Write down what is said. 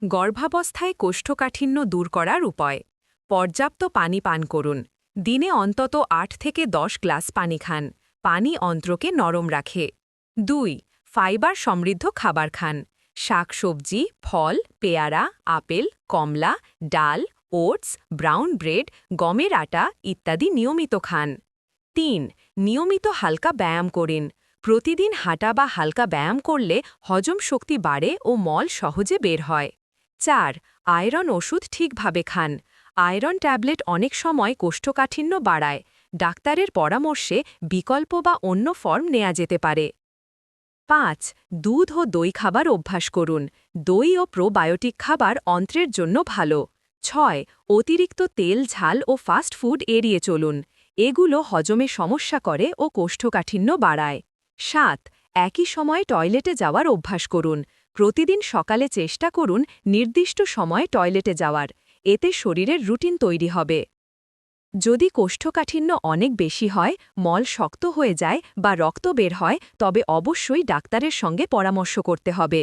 গর্ভাবস্থায় কোষ্ঠকাঠিন্য দূর করার উপায়। পর্যাপ্ত পানি পান করুন। দিনে অন্তত ৮ থেকে ১০ গ্লাস পানি খান। পানি অন্ত্রকে নরম রাখে। ২. ফাইবার সমৃদ্ধ খাবার খান। শাকসবজি, ফল, পেয়ারা, আপেল, কমলা, ডাল, ওটস, ব্রাউন ব্রেড, গমের আটা ইত্যাদি নিয়মিত খান। ৩. নিয়মিত হালকা ব্যায়াম করেন। প্রতিদিন হাঁটা বা হালকা ব্যায়াম করলে হজম শক্তি বাড়ে ও মল সহজে বের হয়। ৪. আয়রন ওষুধ ঠিকভাবে খান। আয়রন ট্যাবলেট অনেক সময় কোষ্ঠকাঠিন্য বাড়ায়। ডাক্তারের পরামর্শে বিকল্প বা অন্য ফর্ম নেওয়া যেতে পারে। ৫. দুধ ও দই খাবার অভ্যাস করুন। দই ও প্রোবায়োটিক খাবার অন্ত্রের জন্য ভালো। ৬. অতিরিক্ত তেল, ঝাল ও ফাস্ট ফুড এড়িয়ে চলুন। এগুলো হজমে সমস্যা করে ও কোষ্ঠকাঠিন্য বাড়ায়। ৭. একই সময়ে টয়লেটে যাওয়ার অভ্যাস করুন। প্রতিদিন সকালে চেষ্টা করুন নির্দিষ্ট সময়ে টয়লেটে যাওয়ার। এতে শরীরের রুটিন তৈরি হবে। যদি কোষ্ঠকাঠিন্য অনেক বেশি হয়, মল শক্ত হয়ে যায় বা রক্ত বের হয়, তবে অবশ্যই ডাক্তারের সঙ্গে পরামর্শ করতে হবে।